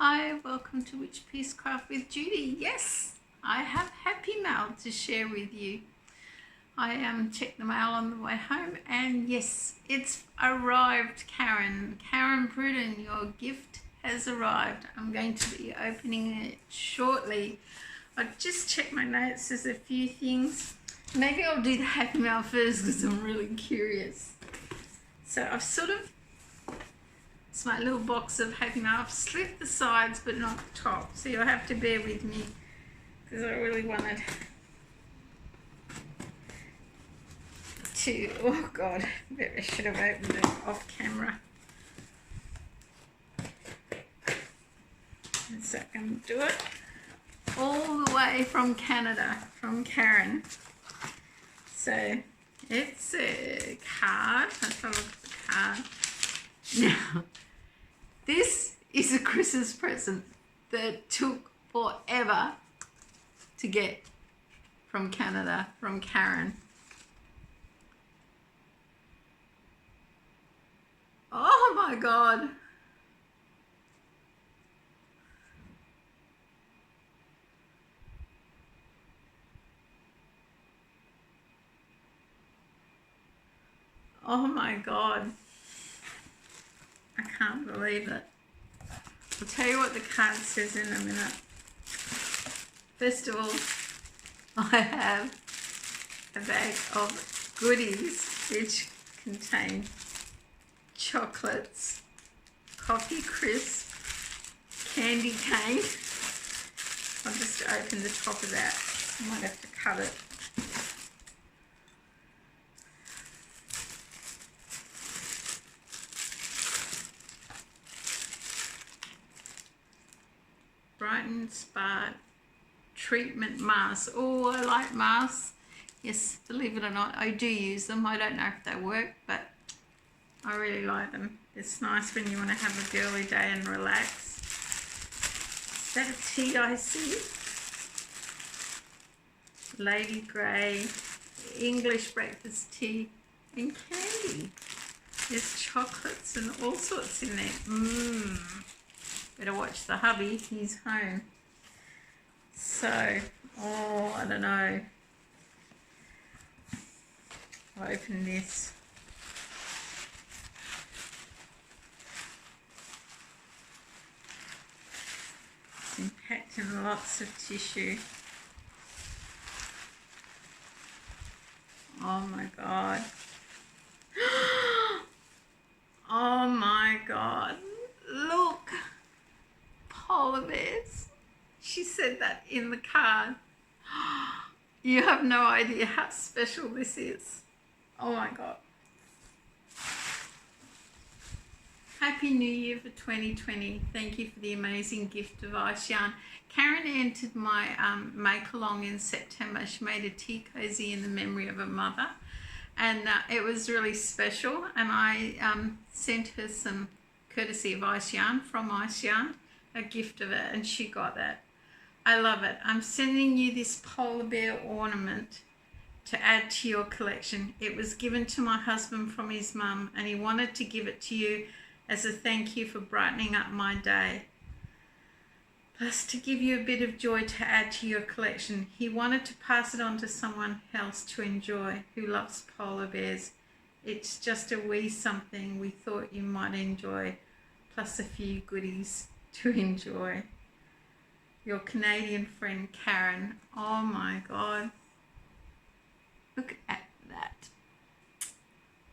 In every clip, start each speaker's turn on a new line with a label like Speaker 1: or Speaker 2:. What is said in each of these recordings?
Speaker 1: Hi, welcome to Witchpeace Craft with Judy. Yes, I have happy mail to share with you. I checked the mail on the way home and yes, it's arrived, Karen. Karen Prunden, your gift has arrived. I'm going to be opening it shortly. I just checked my notes, there's a few things. Maybe I'll do the happy mail first because I'm really curious. So I've sort of, it's my little box of happy mail. I've slit the sides but not the top, so you'll have to bear with me because I really wanted to, oh God, maybe I should have opened it off camera. So I can do it all the way from Canada, from Karen. So it's a card. Let's have a look at the card. Now, this is a Christmas present that took forever to get from Canada, from Karen. Oh my God. Oh my God. I can't believe it. I'll tell you what the card says in a minute. First of all, I have a bag of goodies which contain chocolates, coffee crisp, candy cane. I'll just open the top of that. I might have to cut it. Brighton Spa treatment mask. Oh, I like masks. Yes, believe it or not, I do use them. I don't know if they work, but I really like them. It's nice when you want to have a girly day and relax. Is that a tea I see? Lady Grey, English breakfast tea and candy. There's chocolates and all sorts in there. Better watch the hubby, he's home. So, I don't know. I'll open this. It's packed in lots of tissue. Oh my God. Oh my God. Look. Polar bears. She said that in the card. You have no idea how special this is. Oh my God. Happy New Year for 2020. Thank you for the amazing gift of ice yarn. Karen entered my make-along in September. She made a tea cozy in the memory of her mother. And it was really special. And I sent her some courtesy of ice yarn from ice yarn. A gift of it, and she got that. I love it. I'm sending you this polar bear ornament to add to your collection. It was given to my husband from his mum, and he wanted to give it to you as a thank you for brightening up my day. Plus, to give you a bit of joy to add to your collection. He wanted to pass it on to someone else to enjoy who loves polar bears. It's just a wee something we thought you might enjoy, plus a few goodies to enjoy. Your Canadian friend Karen. Oh my God. Look at that.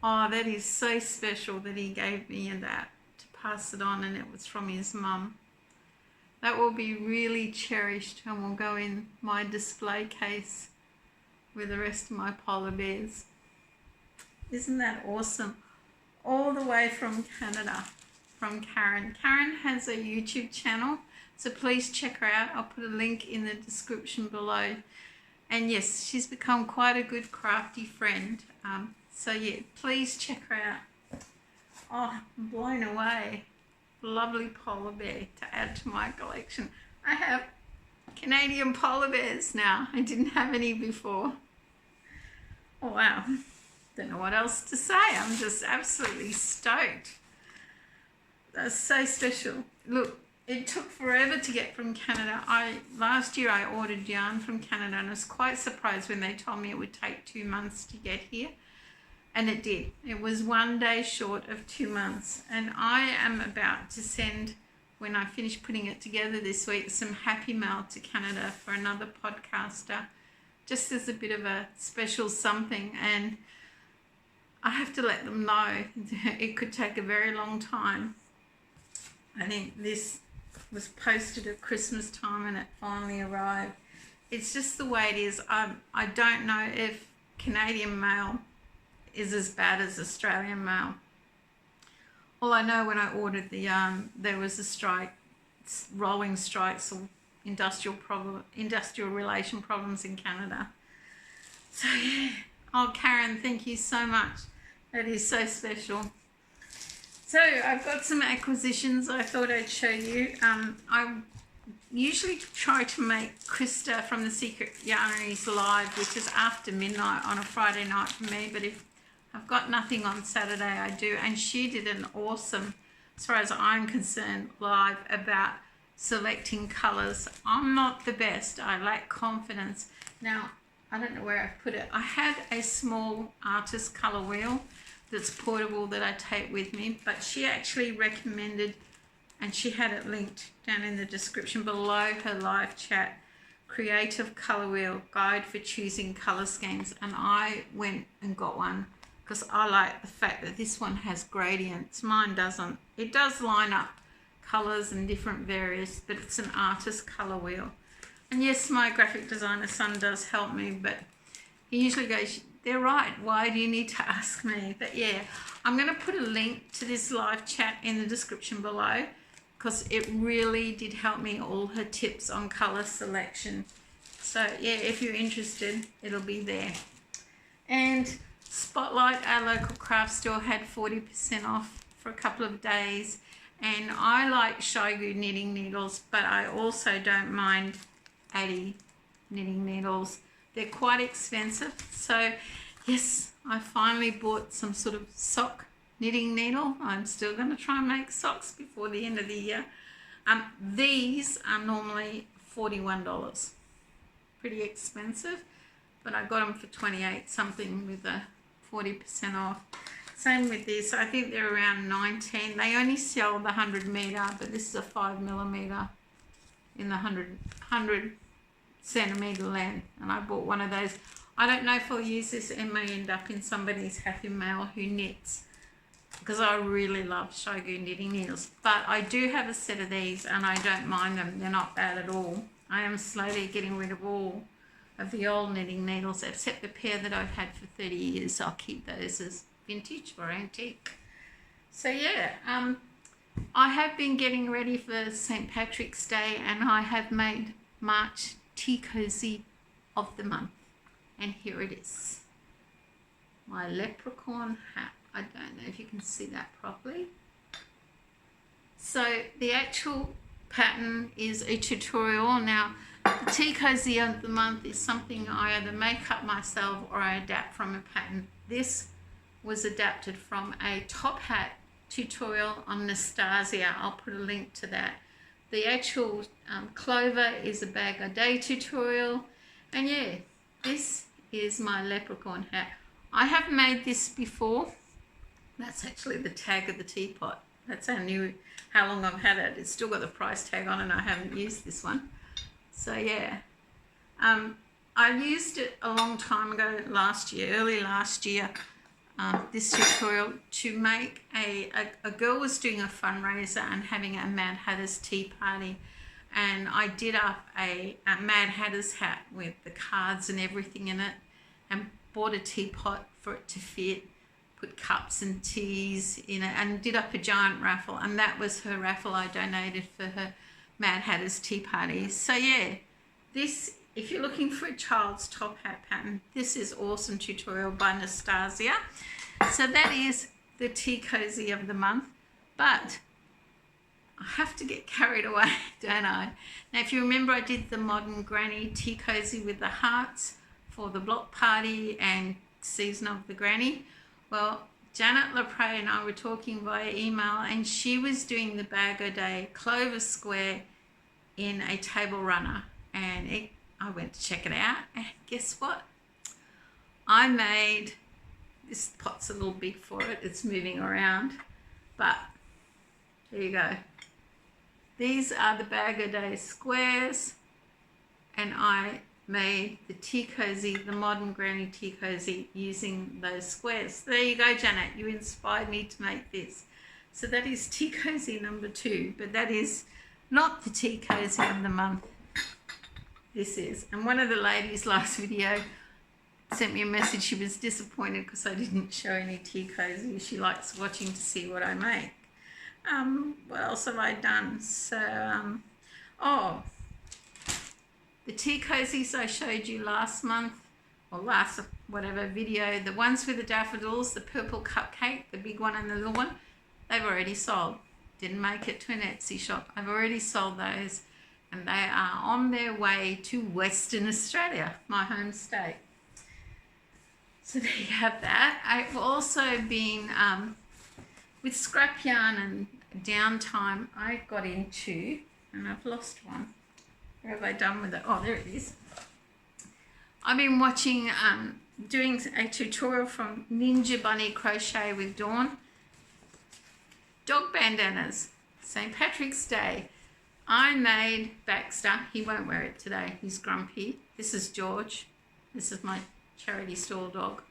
Speaker 1: Oh, that is so special that he gave me that to pass it on, and it was from his mum. That will be really cherished and will go in my display case with the rest of my polar bears. Isn't that awesome? All the way from Canada. From Karen. Karen has a YouTube channel, so please check her out. I'll put a link in the description below. And yes, she's become quite a good crafty friend. So yeah, please check her out. Oh, I'm blown away. Lovely polar bear to add to my collection. I have Canadian polar bears now. I didn't have any before. Oh wow. Don't know what else to say. I'm just absolutely stoked. That's so special. Look, it took forever to get from Canada. Last year I ordered yarn from Canada and I was quite surprised when they told me it would take 2 months to get here. And it did. It was 1 day short of 2 months. And I am about to send, when I finish putting it together this week, some happy mail to Canada for another podcaster, just as a bit of a special something. And I have to let them know it could take a very long time. I think this was posted at Christmas time and it finally arrived. It's just the way it is. I don't know if Canadian mail is as bad as Australian mail. All I know, when I ordered the yarn, there was a strike, rolling strikes or industrial relation problems in Canada. So yeah. Oh, Karen, thank you so much. That is so special. So I've got some acquisitions I thought I'd show you. I usually try to make Krista from the Secret Yarneries live, which is after midnight on a Friday night for me, but if I've got nothing on Saturday, I do. And she did an awesome, as far as I'm concerned, live about selecting colours. I'm not the best. I lack confidence. Now, I don't know where I put it. I had a small artist colour wheel that's portable that I take with me, but she actually recommended, and she had it linked down in the description below her live chat, Creative Colour Wheel Guide for Choosing Colour Schemes. And I went and got one, because I like the fact that this one has gradients. Mine doesn't. It does line up colours and different various, but it's an artist colour wheel. And yes, my graphic designer son does help me, but he usually goes, they're right, why do you need to ask me? But yeah, I'm going to put a link to this live chat in the description below, because it really did help me, all her tips on colour selection. So yeah, if you're interested, it'll be there. And Spotlight, our local craft store, had 40% off for a couple of days. And I like Shigu knitting needles, but I also don't mind Addy knitting needles. They're quite expensive. So yes, I finally bought some sort of sock knitting needle. I'm still going to try and make socks before the end of the year. These are normally $41. Pretty expensive, but I got them for 28 something with a 40% off. Same with this. I think they're around 19. They only sell the 100 meter, but this is a 5mm in the 100 centimeter length, and I bought one of those. I don't know if I'll use this. It may end up in somebody's happy mail who knits, because I really love Shigu knitting needles. But I do have a set of these and I don't mind them. They're not bad at all. I am slowly getting rid of all of the old knitting needles, except the pair that I've had for 30 years. I'll keep those as vintage or antique. So yeah, I have been getting ready for St. Patrick's Day, and I have made March Tea Cozy of the month. And here it is. My leprechaun hat. I don't know if you can see that properly. So the actual pattern is a tutorial. Now, the Tea Cozy of the month is something I either make up myself or I adapt from a pattern. This was adapted from a top hat tutorial on Naztazia. I'll put a link to that. The actual Clover is a bag a day tutorial. And yeah, this is my leprechaun hat. I have made this before. That's actually the tag of the teapot. That's how long I've had it. It's still got the price tag on, and I haven't used this one. So yeah, I used it a long time ago, early last year, this tutorial to make a girl was doing a fundraiser and having a Mad Hatter's tea party, and I did up a Mad Hatter's hat with the cards and everything in it, and bought a teapot for it to fit, put cups and teas in it, and did up a giant raffle, and that was her raffle I donated for her Mad Hatter's tea party. So yeah, this, if you're looking for a child's top hat pattern, this is awesome tutorial by Naztazia. So that is the Tea Cozy of the month, but I have to get carried away, don't I? Now, if you remember, I did the Modern Granny Tea Cozy with the hearts for the block party and season of the granny. Well, Janet LaPray and I were talking via email, and she was doing the Bag O' Day Clover Square in a table runner, and I went to check it out, and guess what? I made, this pot's a little big for it, it's moving around, but there you go. These are the Bag O' Day squares, and I made the tea cozy, the modern granny tea cozy, using those squares. There you go, Janet, you inspired me to make this. So that is tea cozy number 2, but that is not the tea cozy of the month. This is. And one of the ladies last video sent me a message. She was disappointed because I didn't show any tea cozy. She likes watching to see what I make. What else have I done? So, the tea cozies I showed you last month, or last whatever video, the ones with the daffodils, the purple cupcake, the big one and the little one, they've already sold. Didn't make it to an Etsy shop. I've already sold those, and they are on their way to Western Australia, my home state. So there you have that. I've also been, with scrap yarn and downtime, I got into, and I've lost one. Where have I done with it? Oh, there it is. I've been watching, doing a tutorial from Ninja Bunny Crochet with Dawn. Dog bandanas, St. Patrick's Day. I made Baxter. He won't wear it today. He's grumpy. This is George. This is my charity store dog.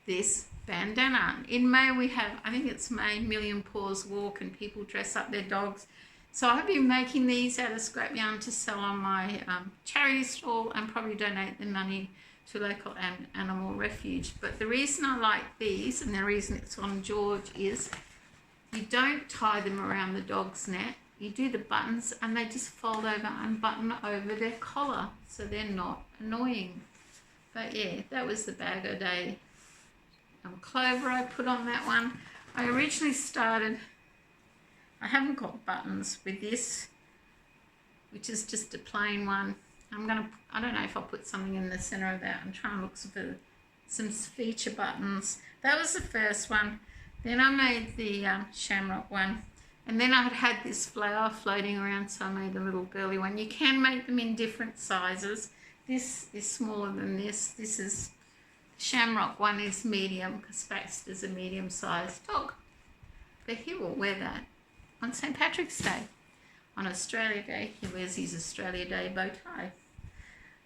Speaker 1: This bandana. In May we have, I think it's May, Million Paws Walk, and people dress up their dogs. So I've been making these out of scrap yarn to sell on my charity stall, and probably donate the money to local animal refuge. But the reason I like these, and the reason it's on George, is you don't tie them around the dog's neck. You do the buttons and they just fold over and button over their collar, so they're not annoying. But yeah, that was the Bag O' Day Clover I put on that one. I originally started, I haven't got buttons with this, which is just a plain one. I don't know if I'll put something in the center of that. I'm trying to look for some feature buttons. That was the first one. Then I made the shamrock one. And then I had this flower floating around, so I made a little girly one. You can make them in different sizes. This is smaller than this. This is, shamrock one is medium, because Baxter's a medium-sized dog. But he will wear that on St. Patrick's Day. On Australia Day, he wears his Australia Day bow tie.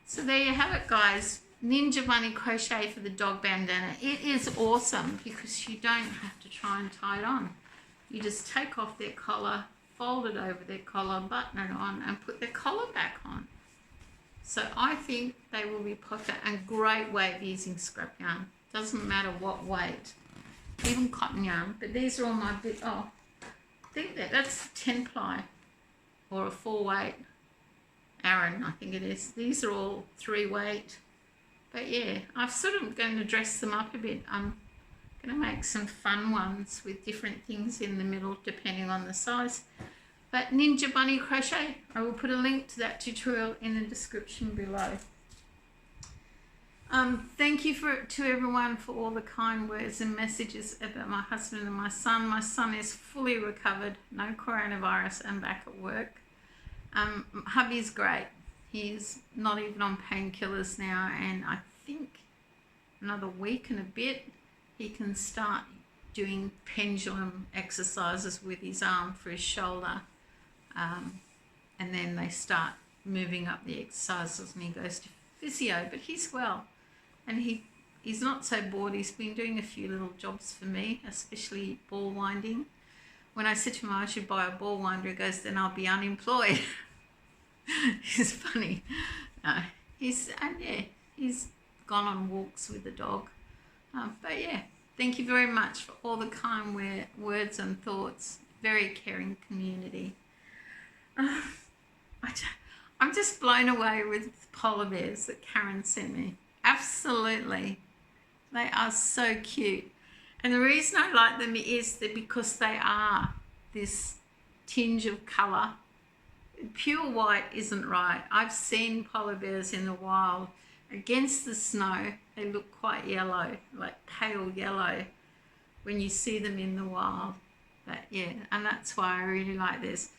Speaker 1: So there you have it, guys. Ninja Bunny Crochet for the dog bandana. It is awesome because you don't have to try and tie it on. You just take off their collar, fold it over their collar, button it on, and put their collar back on. So I think they will be popular, and great way of using scrap yarn. Doesn't matter what weight, even cotton yarn. But these are all my I think that's 10 ply or a 4 weight Aran, I think it is. These are all 3 weight. But yeah, I'm sort of going to dress them up a bit. I'm going to make some fun ones with different things in the middle depending on the size. But Ninja Bunny Crochet, I will put a link to that tutorial in the description below. Thank you to everyone for all the kind words and messages about my husband and my son. My son is fully recovered, no coronavirus, and back at work. Hubby's great. He's not even on painkillers now, and I think another week and a bit he can start doing pendulum exercises with his arm for his shoulder, and then they start moving up the exercises and he goes to physio. But he's well, and he's not so bored. He's been doing a few little jobs for me, especially ball winding. When I said to him I should buy a ball winder, he goes, then I'll be unemployed. It's funny. He's gone on walks with the dog. But yeah, thank you very much for all the kind words and thoughts. Very caring community. I'm just blown away with polar bears that Karen sent me. Absolutely. They are so cute. And the reason I like them is that because they are this tinge of colour. Pure white isn't right. I've seen polar bears in the wild. Against the snow, they look quite yellow, like pale yellow. when you see them in the wild. But yeah, and that's why I really like this.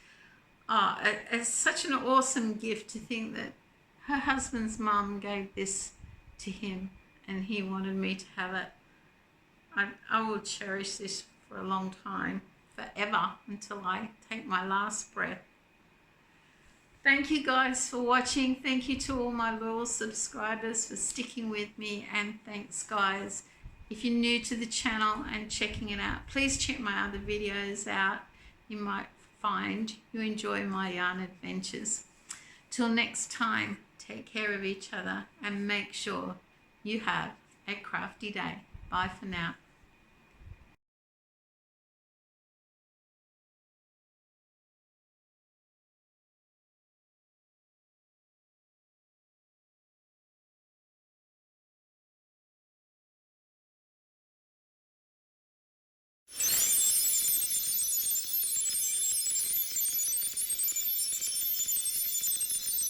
Speaker 1: Oh, it's such an awesome gift to think that her husband's mum gave this to him and he wanted me to have it. I will cherish this for a long time, forever, until I take my last breath. Thank you guys for watching. Thank you to all my loyal subscribers for sticking with me, and thanks guys. If you're new to the channel and checking it out, please check my other videos out. You might find you enjoy my yarn adventures. Till next time, take care of each other and make sure you have a crafty day. Bye for now.